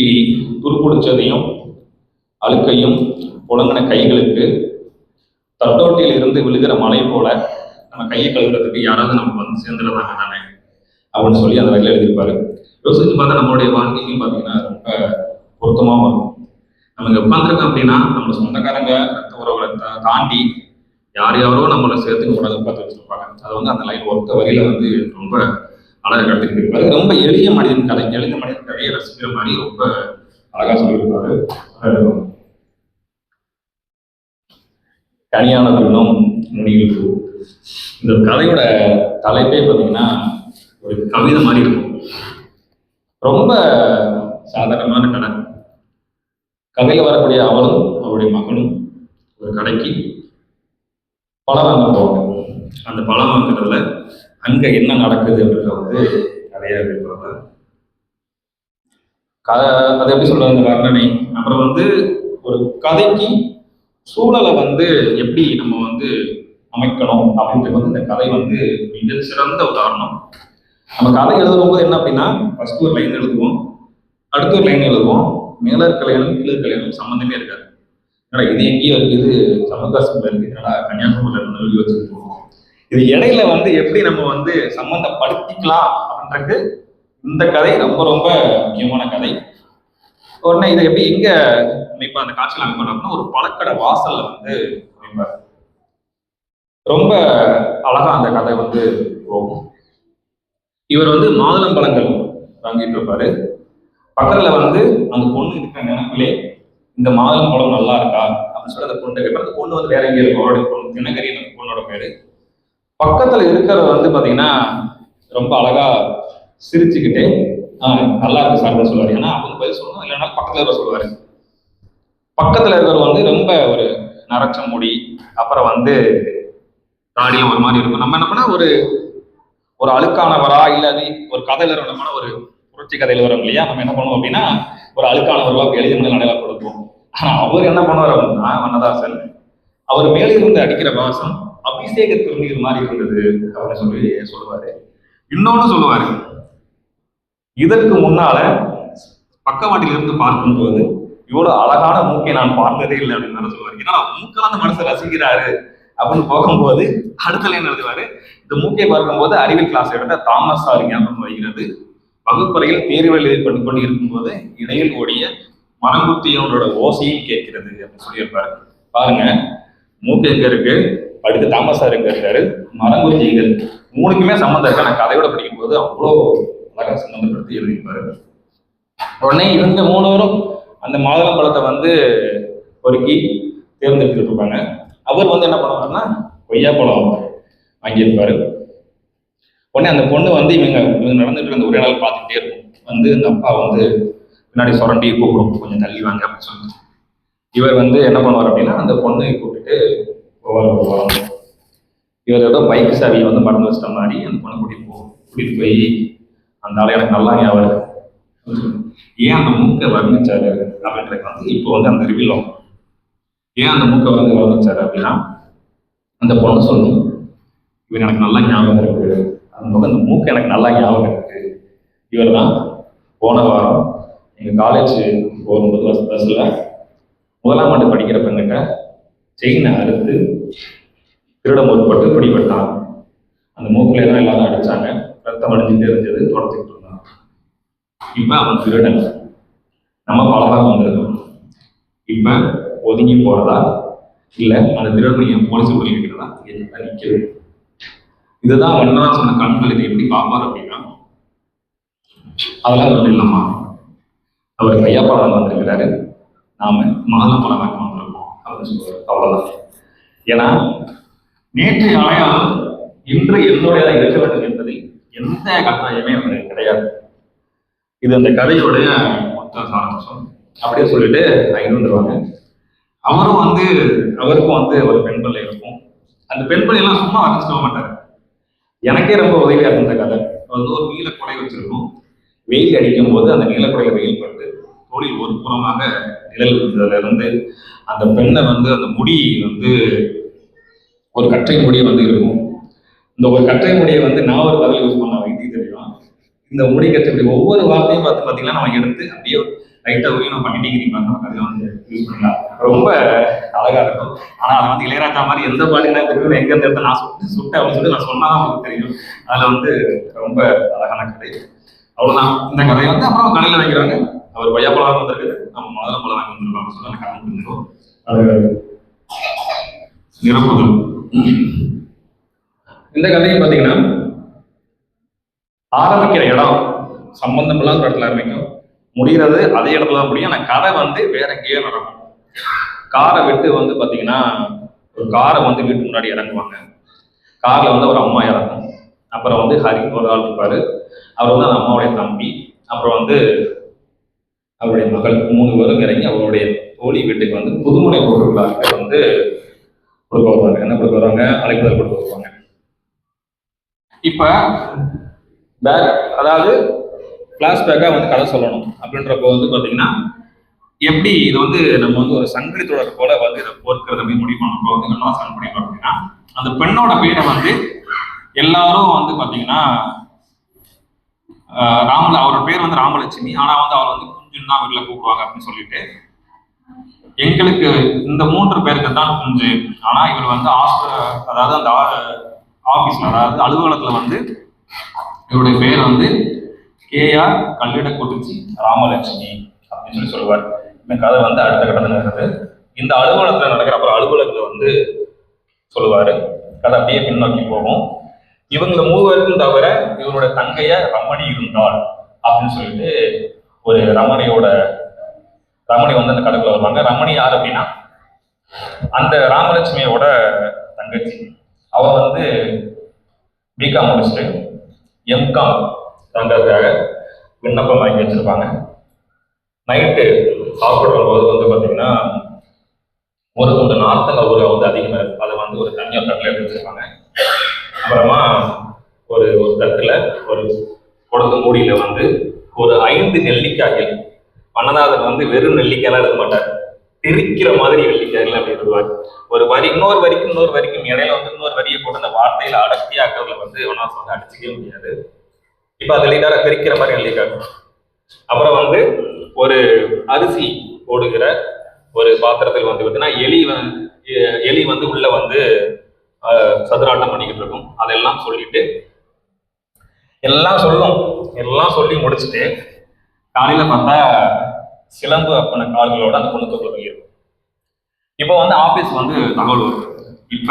துருப்பிடிச்சதையும் அழுக்கையும் புழங்கின கைகளுக்கு தட்டோட்டியில் இருந்து விழுகிற மலை போல நம்ம கையை கழுவுறதுக்கு யாராவது நமக்கு வந்து சேர்ந்துடுறாங்க தானே அப்படின்னு சொல்லி அந்த வகையில் எழுதியிருப்பாரு. யோசிச்சு பார்த்தா நம்மளுடைய வாழ்க்கையும் பார்த்தீங்கன்னா ரொம்ப பொருத்தமாக வரும். நம்ம இங்கே உட்காந்துருக்கோம் அப்படின்னா நம்ம சொந்தக்காரங்க ரத்த உறவுகளை தாண்டி யாரையாரோ நம்மளை சேர்த்து உடனே பார்த்து வச்சிருப்பாங்க. அதை வந்து அந்த லைன் ஒருத்த வகையில வந்து ரொம்ப அழகாக கற்றுக்கிட்டு ரொம்ப எளிய மனிதன் கதையை ரசிக்கிற மாதிரி ரொம்ப அழகா சொல்லியிருப்பாரு. கனியான பெண்ணும் நுனியில். இந்த கதையோட தலைப்பே பார்த்தீங்கன்னா ஒரு கவிதை மாதிரி இருக்கும். ரொம்ப சாதாரணமான கதை. கதையில வரக்கூடிய அவளும் அவருடைய மகனும் ஒரு கடைக்கு பழம் வாங்க போவாங்க. அந்த பழம் வாங்குறதுல அங்க என்ன நடக்குது அப்படின்ற வந்து கதையா இருப்பாங்க. அது எப்படி சொல்றது அந்த வர்ணனை. அப்புறம் வந்து ஒரு கதைக்கு சூழலை வந்து எப்படி நம்ம வந்து அமைக்கணும் அப்படின்றது வந்து இந்த கதை வந்து மிக சிறந்த உதாரணம். நம்ம கதை எழுதும்போது என்ன அப்படின்னா, ஃபர்ஸ்ட் ஒரு லைன் எழுதுவோம், அடுத்த ஒரு லைன் எழுதுவோம், மேலர் கல்யாணம் கீழர் கல்யாணம் சம்மந்தமே இருக்காது. ஏன்னா இது எங்கேயோ இருக்கு, இது ஜம்மு காஷ்மீர்ல இருக்கு, இதனால கன்னியாகுமரியில எழுதி வச்சிருக்கோம். இது இடையில வந்து எப்படி நம்ம வந்து சம்பந்தப்படுத்திக்கலாம் அப்படின்றது இந்த கதை ரொம்ப ரொம்ப முக்கியமான கதை. உடனே இதை எப்படி எங்க அமைப்பா அந்த காட்சியில் அமைப்பார் அப்படின்னா, ஒரு பழக்கடை வாசல்ல வந்து அமைப்பார். ரொம்ப அழகா அந்த கதை வந்து போகும். இவர் வந்து மாதுளம்பழங்கள் வாங்கிட்டு இருப்பாரு. பக்கத்துல வந்து அந்த பொண்ணு இருக்கிற நினைப்பிலே இந்த மாதுளம்பழம் நல்லா இருக்கா அப்படின்னு சொல்லி அந்த பொண்ணு கேட்பாரு. அந்த பொண்ணு வந்து வேற எங்கே இருக்கும், அவருடைய பொண்ணு தினகரி அந்த பொண்ணோட பேரு. பக்கத்துல இருக்கிறவர் வந்து பாத்தீங்கன்னா ரொம்ப அழகா சிரிச்சுக்கிட்டே நல்லா இருக்கு சார் சொல்லுவாரு. ஏன்னா அவங்க பதில் சொல்லணும், இல்லைன்னா பக்கத்துல இருக்க சொல்லுவாரு. பக்கத்துல இருக்கிறவர் வந்து ரொம்ப ஒரு நரைச்ச முடி, அப்புறம் வந்து தாடியும் ஒரு மாதிரி இருக்கும். நம்ம என்ன பண்ணா ஒரு ஒரு அழுக்கானவரா இல்லாது ஒரு கதையில வரணுமான ஒரு புரட்சி கதையில வரும் இல்லையா, நம்ம என்ன பண்ணுவோம் அப்படின்னா ஒரு அழுக்கானவர்களா எழுதி அடையாளம் கொடுப்போம். ஆனா அவர் என்ன பண்ணுவார் அப்படின்னா வண்ணதாசன், அவர் மேலிருந்து அடிக்கிற வாசம் அபிஷேக திருநீர் மாதிரி இருந்தது அப்படின்னு சொல்லி சொல்லுவாரு. இன்னொன்னு சொல்லுவாரு, இதற்கு முன்னால பக்கவாட்டில இருந்து பார்க்கும்போது இவ்வளவு அழகான மூக்கை நான் பார்த்ததே இல்லை அப்படின்னு சொல்லுவாரு. ஏன்னா மூக்கெல்லாம் அந்த மனசை ரசிக்கிறாரு அப்படின்னு போகும்போது அடுத்த லைன் எழுதுவாரு, இந்த மூக்கை பார்க்கும்போது அறிவியல் கிளாஸ் எடுத்த தாமஸ் சார் ஞாபகம் வருகிறது. வகுப்பறையில் தேர்வு எழுதி பண்ணி கொண்டு இருக்கும்போது இடையில் ஓடிய மரங்குத்தியோட ஓசையும் கேட்கிறது அப்படின்னு சொல்லியிருப்பாரு. பாருங்க, மூக்கு எங்க இருக்கு, அடுத்து தாமஸ் சார் எங்க இருக்காரு, மரங்குத்தி எங்க இருக்கு, மூணுக்குமே சம்மந்தம் இருக்கா. நான் கதையோட படிக்கும் போது அவ்வளோ அழகா சம்மந்தப்படுத்தி எழுதியிருப்பாரு. உடனே இவங்க 3 பேரும் அந்த மாதுளம்பழத்தை வந்து பொறுக்கி தேர்ந்தெடுத்துட்டு இருப்பாங்க. அவர் வந்து என்ன பண்ணுவாருன்னா கொய்யாப்பழம் வாங்கியிருப்பாரு. உடனே அந்த பொண்ணு வந்து இவங்க நடந்துட்டு அந்த ஒரே நாள் பார்த்துக்கிட்டே இருக்கும். வந்து அந்த அப்பா வந்து பின்னாடி சுரண்டி கூப்பிடும், கொஞ்சம் தள்ளி வாங்க அப்படின்னு சொல்லிட்டு. இவர் வந்து என்ன பண்ணுவார் அப்படின்னா அந்த பொண்ணை கூப்பிட்டுட்டு போவார். இவர் ஏதோ பைக் சாவியை வந்து மறந்து வச்சிட்ட மாதிரி அந்த பொண்ணை கூட்டிட்டு போய் அந்த ஆளை எனக்கு நல்லா ஞாபகம் இருக்கு, ஏன் அந்த மூக்கை வர்ணிச்சாரு அப்படின்றது வந்து இப்போ வந்து அந்த ரிவீல் ஆகும். ஏன் அந்த மூக்கை வந்து வர்ணிச்சாரு அப்படின்னா அந்த பொண்ணு சொல்லணும், இவர் எனக்கு நல்லா ஞாபகம் இருக்கு, அந்த மூக்கை எனக்கு நல்லா ஞாபகம் இருக்கு, இவர் தான் போன வாரம் எங்கள் காலேஜ் போகும்போது பஸ்ஸில் 1ஆம் ஆண்டு படிக்கிற பெண்கிட்ட செயினை அறுத்து திருட முற்பட்டு பிடிபட்டான். அந்த மூக்கிலே தான் எல்லாரும் அடிச்சாங்க, ரத்தம் அடிஞ்சுட்டே இருந்தது, தொடச்சிக்கிட்டு இருந்தான். இப்போ அவன் திருடன், நம்ம பலதாக வந்திருக்கோம். இப்போ ஒதுங்கி போறதா இல்லை அந்த திருடனை போலீஸ் வைக்கிறதா என்ன நிற்கிறது? இதுதான் வண்ணதான் சொன்ன கண்கள் இதை எப்படி பார்ப்பார் அப்படின்னா, அதெல்லாம் ஒன்றும் இல்லைம்மா, அவர் கையாப்பழம் வந்திருக்கிறாரு, நாம மாதுளம்பழம் வாங்க வந்திருக்கோம் அப்படின்னு சொல்லுவார். அவ்வளவுதான். ஏன்னா நேற்று அடையாளம் இன்று என்னுடையதாக இருக்க வேண்டும் என்பதில் எந்த கட்டாயமே அவருக்கு கிடையாது. இது அந்த கதையோடைய மொத்த சாராம்சம். அப்படியே சொல்லிட்டு இருந்துருவாங்க. அவருக்கும் ஒரு பெண் பிள்ளை இருக்கும். அந்த பெண் பிள்ளையெல்லாம் சும்மா வரைஞ்சிக்க மாட்டாரு. எனக்கே ரொம்ப உதவியா இருந்த கதை. ஒரு நீலக்குடை வச்சிருக்கும். வெயில் அடிக்கும் போது அந்த நீலக்குடையில வெயில் பட்டு தோளில் ஒரு புறமாக நிழல் இருந்ததுல இருந்து அந்த பெண்ணை அந்த முடி ஒரு கற்றை முடியை இருக்கும். இந்த ஒரு கற்றை முடியை நான் ஒரு பதில் யூஸ் பண்ண வைத்தியம் தெரியும். இந்த முடி கற்றை முடி ஒவ்வொரு வார்த்தையும் பார்த்தீங்கன்னா நம்ம எடுத்து அப்படியே லைட்டா உரிய நம்ம பண்ணிட்டீங்க யூஸ் பண்ணலாம். ரொம்ப அழகா இருக்கும். ஆனா அதை இளையராஜா மாதிரி எந்த பாட்டு தெரியும், எங்க இந்த இடத்த நான் சுட்டேன் அப்படின்னு சொல்லி நான் சொன்னாதான் உங்களுக்கு தெரியும். அதுல ரொம்ப அழகான கதை. அவ்வளவுதான் இந்த கதையை அப்புறம் கடையில வைக்கிறாங்க. அவர் கொய்யாப்பழம் வாங்கி வந்திருக்குது, நம்ம மாதுளம்பழம் வாங்கி வந்திருக்கோம் சொல்லி அந்த கதை முடிஞ்சிடும். அது நிரப்புதல். இந்த கதையை பார்த்தீங்கன்னா ஆரம்பிக்கிற இடம் சம்பந்தம் இல்லாத இடத்துல ஆரம்பிக்கும், முடிகிறது அதே இடத்துல தான் முடியும். ஆனால் கதை வேற எங்கேயோ நடக்கும். காரை விட்டு பார்த்தீங்கன்னா ஒரு காரை வீட்டு முன்னாடி இறங்குவாங்க. கார்ல ஒரு அம்மா இறங்கும். அப்புறம் ஹரி ஒரு ஆள் இருப்பாரு. அவர் அந்த அம்மாவுடைய தம்பி, அப்புறம் அவருடைய மகள், 3 பேரும் இறங்கி அவருடைய தோழி வீட்டுக்கு புதுமுறை பொருட்களாக கொடுக்க வருவாங்க. என்ன கொடுக்க வருவாங்க? அழைப்புதல் கொடுக்க வருவாங்க. இப்ப அதாவது பிளாஷ்பேக்கா கதை சொல்லணும் அப்படின்றப்போ பாத்தீங்கன்னா எப்படி இது நம்ம ஒரு சங்கிலி தொடர் போல இதை போர்க்கிறது அப்படின்னு முடிவு பண்ணப்போ என்ன முடிவு அப்படின்னா, அந்த பெண்ணோட பேரை எல்லாரும் பாத்தீங்கன்னா அவரோட பேர் ராமலட்சுமி. ஆனா அவர் குஞ்சுன்னு தான் வீட்டுல கூப்பிடுவாங்க அப்படின்னு சொல்லிட்டு, எங்களுக்கு இந்த 3 பேருக்கு தான் குஞ்சு. ஆனா இவர் அதாவது அந்த ஆபீஸ்ல அதாவது அலுவலகத்துல இவருடைய பேர் KR கல்லிடக்குறிச்சி ராமலட்சுமி அப்படின்னு சொல்லுவார். இந்த கதை அடுத்த கட்டத்தில் நடக்குது. இந்த அலுவலகத்துல நடக்கிற அப்புறம் அலுவலகத்துல சொல்லுவாரு. கதை அப்படியே பின்னோக்கி போகும். இவங்க 3 பேருக்கும் தவிர இவரோட தங்கைய ரமணி இருந்தாள் அப்படின்னு சொல்லிட்டு ஒரு ரமணி அந்த கடைக்குள்ள வருவாங்க. ரமணி யார் அப்படின்னா அந்த ராமலட்சுமியோட தங்கச்சி. அவ பிகாம் முடிச்சுட்டு எம்காம் தங்கிறதுக்காக விண்ணப்பம் வாங்கி வச்சிருப்பாங்க. நைட்டு சாப்பிடுற போது பார்த்தீங்கன்னா ஒரு நார்த்தங்க ஊரை அதிகமாக இருக்கும். அதை ஒரு தனியாக தட்டில் எடுத்து வச்சிருப்பாங்க. அப்புறமா ஒரு தட்டுல ஒரு குடத்து மூடியில ஒரு 5 நெல்லிக்காய்கள். மன்னநாதன் வெறும் நெல்லிக்காயெல்லாம் எடுக்க மாட்டார், தெரிக்கிற மாதிரி நெல்லிக்காய்கள் அப்படி சொல்லுவார். ஒரு வரி இன்னொரு வரிக்கும் இடையில இன்னொரு வரியை போட்டு அந்த வார்த்தையில அடர்த்தியாக்குறதுல வனவாசம் அடிச்சுக்கவே முடியாது. இப்ப அது லீடரா தெரிக்கிற மாதிரி நெல்லிக்காய். அப்புறம் ஒரு அரிசி போடுகிற ஒரு பாத்திரத்தில் பார்த்தீங்கன்னா எலி உள்ள சதுராட்டம் பண்ணிக்கிட்டு இருக்கும். அதெல்லாம் சொல்லிட்டு எல்லாம் சொல்லி முடிச்சுட்டு காலையில பார்த்தா சிலம்பு அப்பன கால்களோட அந்த பொண்ணு தூக்கில் இருக்கும். இப்போ ஆபீஸ் தகவல் வரும். இப்ப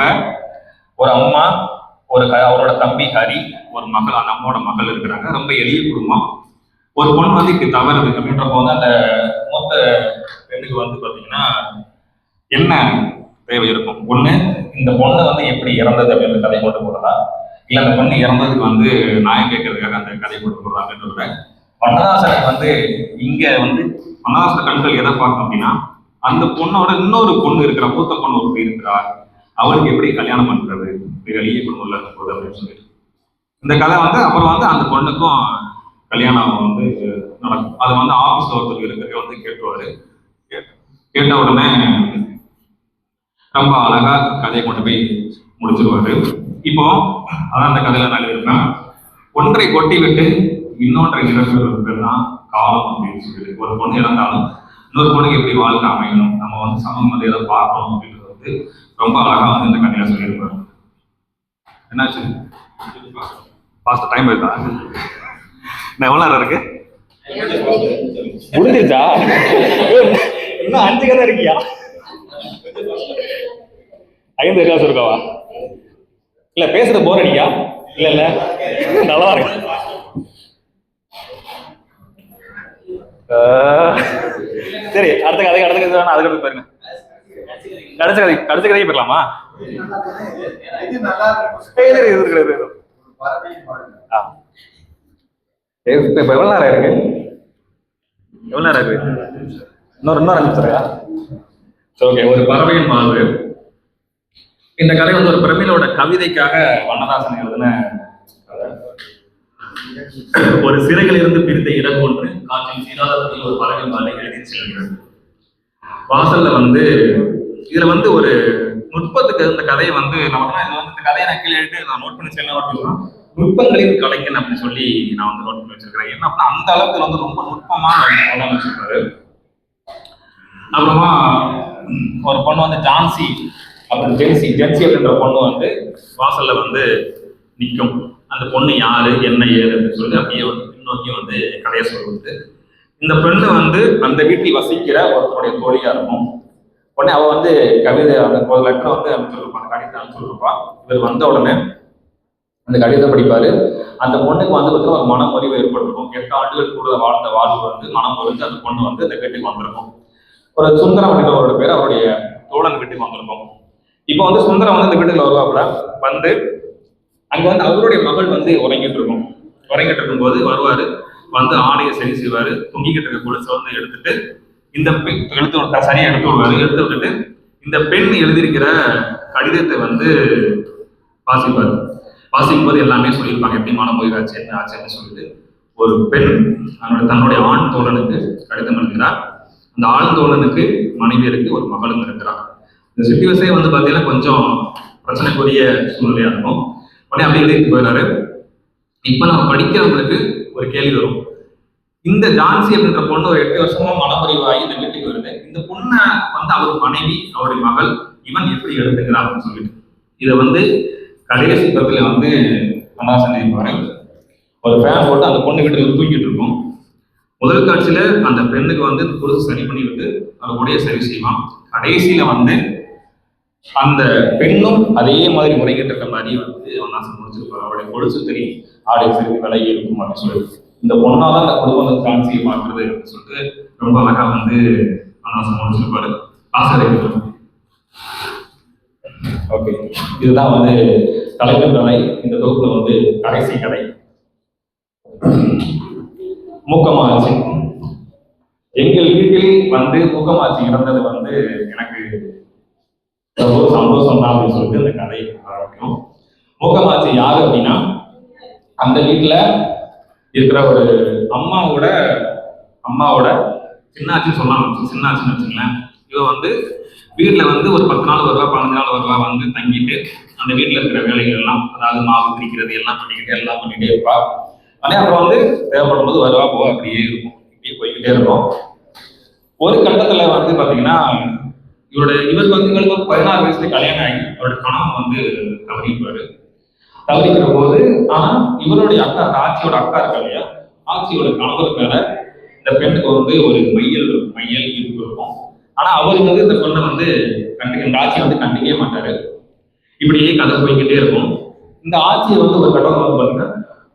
ஒரு அம்மா அவரோட தம்பி ஹரி, ஒரு மகள், அந்த அம்மாவோட மகள் இருக்கிறாங்க. ரொம்ப எளிய குடும்பம். ஒரு பொண்ணு இப்படி தவறுது அப்படின்றப்போ அந்த மூத்த பெண்ணுக்கு பார்த்தீங்கன்னா என்ன தேவை இருக்கும்? ஒண்ணு, இந்த பொண்ணு எப்படி இறந்தது அப்படின்ற கதை கொண்டு போறதா, இல்ல அந்த பொண்ணு இறந்ததுக்கு நியாயம் கேட்கறதுக்காக அந்த கதை கொண்டு போடுறாங்கன்றத வண்ணதாசனுக்கு இங்க வண்ணதாசன கண்கள் எதை பார்க்கும் அப்படின்னா, அந்த பொண்ணோட இன்னொரு பொண்ணு இருக்கிற மூத்த பொண்ணு ஒரு இருக்கிறார், அவளுக்கு எப்படி கல்யாணம் பண்றது, எளிய குடும்பம்ல போகுது அப்படின்னு சொல்லிட்டு இந்த கதை அப்புறம் அந்த பொண்ணுக்கும் கல்யாணம் நடக்கும். அது ஆபீஸ்ல ஒருத்தர் இருக்கிற கேட்டுருவாரு. கேட்ட உடனே ரொம்ப அழகா கதையை கொண்டு போய் முடிச்சிருவாரு. இப்போ அதான் அந்த கதையில நான் எழுதிருக்கேன். ஒன்றை கொட்டி விட்டு இன்னொன்றை நிரப்புவதற்கு தான் காலம் அப்படின்னு சொல்லிட்டு ஒரு பொண்ணு இறந்தாலும் இன்னொரு பொண்ணுக்கு எப்படி வாழ்க்கை அமையணும், நம்ம வந்து சமூகம் வந்து எதை பார்க்கணும் அப்படின்றது வந்து ரொம்ப அழகா வந்து இந்த கதையில சொல்லியிருப்பாரு. என்னாச்சு பாஸ்ட் டைம் இருக்கா? நான் எவ்வளோ நேரம் இருக்கு? முடிஞ்சிருச்சா? இன்னும் 5 கதை இருக்கியா? 5 இருக்கா சொல்லுக்காவா? இல்ல பேசுறது போர் அடிக்கா? இல்ல நல்லா இருக்கு. சரி, அடுத்த கதை வேணா அதுக்கு பாருங்க. கடைசி கதையை போயிடலாமா? இப்ப எவ்வளவு நேரம் இருக்கு? இன்னொரு 5 நிமிஷம். ஓகே, ஒரு பறவையின் வாழ்வு. இந்த கதை வந்து ஒரு பிரமிழோட கவிதைக்காக வண்ணதாசன் எழுதின கதை. ஒரு சிறையில் இருந்து பிரிந்த இடம் ஒன்று காற்றின் சீராதத்தில் ஒரு பறவையின் வாழ்வை எழுதி செல்கிறது. வாசல்ல வந்து இதுல வந்து ஒரு நுட்பத்துக்கு இந்த கதையை வந்து நமக்கு இந்த கதையை நான் கீழே எழுதி நான் நோட் பண்ணி செல்ல அப்படின்னா நுட்பங்களின் கலைஞன் அப்படின்னு சொல்லி நான் வந்து நோட் பண்ணி வச்சிருக்கிறேன். என்ன அப்படின்னா அந்த அளவுக்கு வந்து ரொம்ப நுட்பமா வச்சிருக்காரு. அப்புறமா ஒரு பொண்ணு வந்து ஜான்சி அப்புறம் ஜென்சி அப்படின்ற பொண்ணு வந்து வாசல்ல வந்து நிற்கும். அந்த பொண்ணு யாரு என்ன ஏது அப்படின்னு சொல்லி அப்படியே வந்து பின்னோக்கி வந்து கதையை சொல்லுது. இந்த பெண்ணு வந்து அந்த வீட்டில் வசிக்கிற ஒருத்தருடைய தோழியா இருக்கும். உடனே அவ வந்து கவிதை அந்த ஒரு லெட்டர் வந்து அனுப்பிச்சிருப்பான், கடிதம் அனுப்பிச்சிருப்பான். இவர் வந்த உடனே அந்த கடிதத்தை படிப்பாரு. அந்த பொண்ணுக்கு வந்து பார்த்தீங்கன்னா ஒரு மனமுறிவு ஏற்பட்டிருக்கும். 8 ஆண்டுகள் கூட வாழ்ந்த வாழ்வு வந்து மனம் முறிஞ்சு அந்த பொண்ணு வந்து இந்த வீட்டுக்கு வந்திருக்கும். ஒரு சுந்தரம் அப்படின்றவரோட பேர் அவருடைய தோழன் வீட்டுக்கு வந்திருக்கும். இப்போ வந்து சுந்தரம் வந்து இந்த வீட்டுல வருவாப்புல வந்து அங்க வந்து அவருடைய மகள் வந்து உறங்கிட்டு இருக்கும்போது வருவாரு. வந்து ஆடையை சரி செய்வாரு. தொங்கிக்கிட்டு இருக்க குளிசை வந்து எடுத்துட்டு இந்த சரியா எடுத்து விட்டுட்டு இந்த பெண் எழுதியிருக்கிற கடிதத்தை வந்து வாசிப்பாரு. வாசிக்கும் போது எல்லாமே சொல்லியிருப்பாங்க, எப்படி மனமொழி ஆச்சு என்ன ஆச்சுன்னு சொல்லிட்டு. ஒரு பெண் தன்னுடைய ஆண் தோழனுக்கு கடிதம் எழுதுகிறார். அந்த ஆண் தோழனுக்கு மனைவி இருக்கு, ஒரு மகளும் இருக்கிறார். இந்த சிட்டிவசே வந்து பார்த்தீங்கன்னா கொஞ்சம் பிரச்சனைக்குரிய சூழ்நிலையா இருக்கும். உடனே அப்படி எழுதிட்டு போயிடாரு. இப்ப நம்ம படிக்கிறவங்களுக்கு ஒரு கேள்வி வரும். இந்த ஜான்சி அப்படின்ற பொண்ணு ஒரு 8 வருஷமா மனமுறிவாகி இந்த வீட்டுக்கு வருது. இந்த பொண்ணை வந்து அவர் மனைவி அவருடைய மகள் இவன் எப்படி எடுத்துக்கிறான் அப்படின்னு சொல்லிட்டு இதை வந்து கடைசி பக்கத்துல வந்து கண்ணாசன் இருப்பாரு. ஒரு ஃபேன் போட்டு அந்த பொண்ணு வீட்டுக்கு தூக்கிட்டு இருக்கும். முதல் காட்சியில அந்த பெண்ணுக்கு வந்து கொலுசு சரி பண்ணி விட்டு அந்த உடைய சரி செய்வான். கடைசியில வந்து அந்த பெண்ணும் அதே மாதிரி முறைகிட்டு இருக்க மாதிரி வந்து கண்ணாசன் முடிச்சிருப்பாரு. அவருடைய கொலுசு தெரியும், ஆடை சரி விலகி இருக்கும் அப்படின்னு சொல்லிட்டு இந்த பொண்ணாதான் அந்த குடும்பம் காட்சியை பார்க்கறது அப்படின்னு சொல்லிட்டு ரொம்ப அழகா வந்து கண்ணாசன் முடிச்சிருப்பாரு. ஆசிரியர் ஓகே, இதுதான் வந்து தலைவர் கதை. இந்த தொகுப்புல வந்து கடைசி கதை மூக்கமாச்சி. எங்கள் வீட்டில் வந்து மூக்கமாச்சி இறந்தது வந்து எனக்கு ரொம்ப சந்தோஷம் தான் அப்படின்னு சொல்லிட்டு அந்த கதை ஆரம்பிக்கும். மூக்கமாச்சி யாரு அப்படின்னா அந்த வீட்டுல இருக்கிற ஒரு அம்மாவோட சின்னாச்சின்னு சொல்லலாம். சின்னாச்சின்னு வச்சுங்களேன். இவ வந்து வீட்டுல வந்து ஒரு 10 நாள் வருவா, 15 நாள் வருவா, வந்து தங்கிட்டு அந்த வீட்டுல இருக்கிற வேலைகள் எல்லாம், அதாவது மாவு பிரிக்கிறது எல்லாம் பண்ணிட்டே இருப்பா. அதே அப்புறம் வந்து தேவைப்படும் போது வருவா போவா, அப்படியே இருக்கும், இப்படியே போய்கிட்டே இருக்கும். ஒரு கட்டத்துல வந்து பாத்தீங்கன்னா இவருக்கு வந்து இவங்களுக்கு 16 வயசுல கல்யாணம் ஆகி அவரோட கணவன் வந்து தவறிக்கிற போது, ஆனா இவருடைய அக்கா, ஆட்சியோட அக்கா இருக்கா இல்லையா, ஆட்சியோட கணவர் மேல இந்த பெண்ணுக்கு வந்து ஒரு மையல் ஈர்ப்பு இருக்கும். ஆனா அவரு வந்து இந்த பொண்ணை வந்து இந்த ஆட்சியை வந்து கண்டிக்கவே மாட்டாரு. இப்படியே கதை போய்கிட்டே இருக்கும். இந்த ஆட்சியை வந்து ஒரு கட்டணம் வந்து பாத்தீங்கன்னா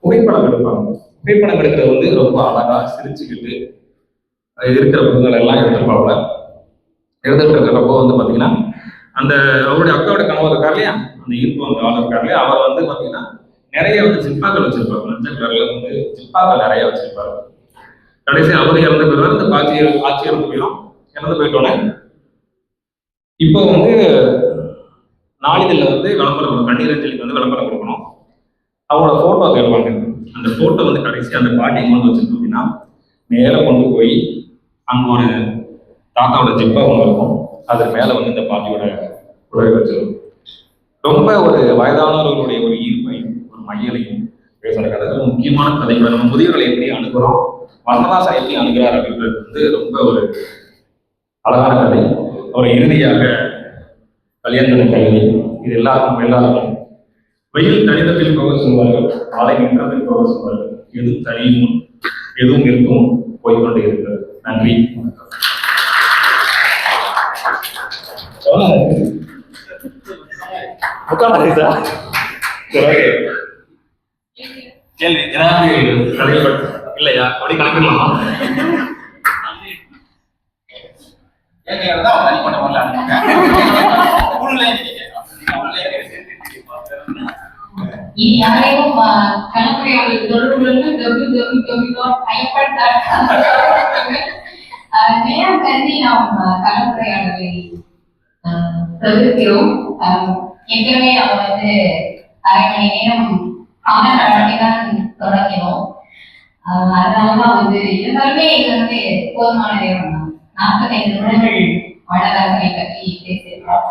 புகைப்படம் எடுப்பாங்க. புகைப்படம் எடுக்கிறது வந்து ரொம்ப அழகா சிரிச்சுக்கிட்டு இருக்கிற பொருட்கள் எல்லாம் எடுத்துருப்பாங்க. எடுத்துட்டு இருக்கிறப்போ வந்து பாத்தீங்கன்னா அந்த அவருடைய அக்காவோட கணவர் இருக்காரு இல்லையா, அந்த ஈர்ப்பு அந்த ஆள் இருக்காரு இல்லையா, அவர் வந்து பாத்தீங்கன்னா நிறைய வந்து சிப்பாக்கள் வச்சிருப்பாரு. மஞ்சள் கலர்ல வந்து சிப்பாக்கள் நிறைய வச்சிருப்பாரு. கடைசி அவர் இறந்து போயிடுவார். இந்த ஆட்சி இறந்து போயிட்டோன்னே இப்போ வந்து நாளிதழில் வந்து விளம்பரம் கொடுக்கணும், கண்ணீரஞ்சலிக்கு வந்து விளம்பரம் கொடுக்கணும். அவங்களோட போட்டோ தேடுவாங்க. அந்த போட்டோ வந்து கடைசி அந்த பாட்டி கொண்டு வச்சிருக்கோம் அப்படின்னா மேலே கொண்டு போய் அங்க ஒரு தாத்தாவோட ஜிப்பா ஒன்று இருக்கும், அது மேல வந்து இந்த பாட்டியோட உடவை வச்சிருக்கும். ரொம்ப ஒரு வயதானவர்களுடைய ஒரு ஈர்ப்பையும் ஒரு மையலையும் பேசுற கதை. முக்கியமான கதைகளை நம்ம முதியவர்களை எப்படி அணுகிறோம், வண்ணதாசன் எப்படி அணுகிறார் அப்படின்றது வந்து ரொம்ப ஒரு அழகான கதை. ஒரு இறுதியாக கல்யாண கவிதை, இது எல்லாருக்கும் வெயில் தனிதத்தில் போக சொல்வார்கள், மழை நின்றதில் போக சொல்வார்கள், எதுவும் தனியும் எதுவும் இருக்கும் போய்கொண்டே இருக்கிறது. நன்றி, கேள்வி ஏதாவது கதைகள் இல்லையா? அப்படி கணக்கிடலாமா? யாரையும் கலப்புரையாளர்கள் தொடர்புகளுக்கு நேரம் கருதி நாம் கலப்புரையாளர்களை தவிர்க்கிறோம். ஏற்கனவே நம்ம வந்து அரை மணி நேரம் தான் தொடங்கினோம். அதனாலதான் வந்து இருந்தாலுமே இது வந்து போதுமான நேரம் தான். 45 நிமிடங்கள் வண்ணதாசனை பற்றி பேசியிருக்கோம்.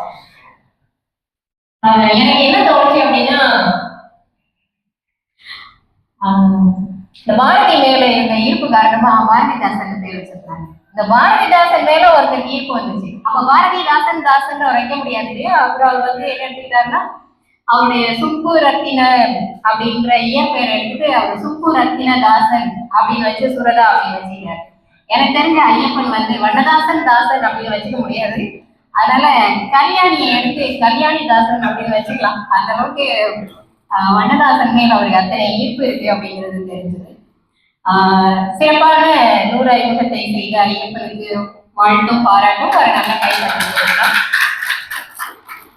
எனக்கு என்ன தோணுச்சு அப்படின்னா, இந்த பாரதி மேல இருந்த ஈர்ப்பு காரணமா பாரதிதாசன் பேர் வச்சிருக்காங்க. இந்த பாரதிதாசன் மேல ஒருத்தர் ஈர்ப்பு வந்துச்சு. அப்ப பாரதிதாசன் தாசன் வைக்க முடியாது. அப்புறம் அவர் வந்து என்ன எடுத்துக்கிட்டாருன்னா, அவருடைய சுப்பு ரத்தின அப்படின்ற இயற்பெயரை எடுத்துட்டு அவர் சுப்பு ரத்தின தாசன் அப்படின்னு வச்சு சுரதா அப்படின்னு வச்சுக்கிறார். எனக்கு தெரிஞ்ச ஐயப்பன் வந்து வண்ணதாசன் தாசன் அப்படின்னு வச்சுக்க முடியாது. அதனால கல்யாணியை எடுத்து கல்யாணி தாசன் அப்படின்னு வச்சுக்கலாம். அந்த அளவுக்கு வண்ணதாசன் மேல் அவருக்கு அத்தனை ஈர்ப்பு இருக்கு அப்படிங்கிறது தெரிஞ்சது. சிறப்பான 100 அறிமுகத்தை செய்த ஐயப்பனுக்கு வாழ்த்தும் பாராட்டும் ஒரு நல்ல கைப்பற்றம்.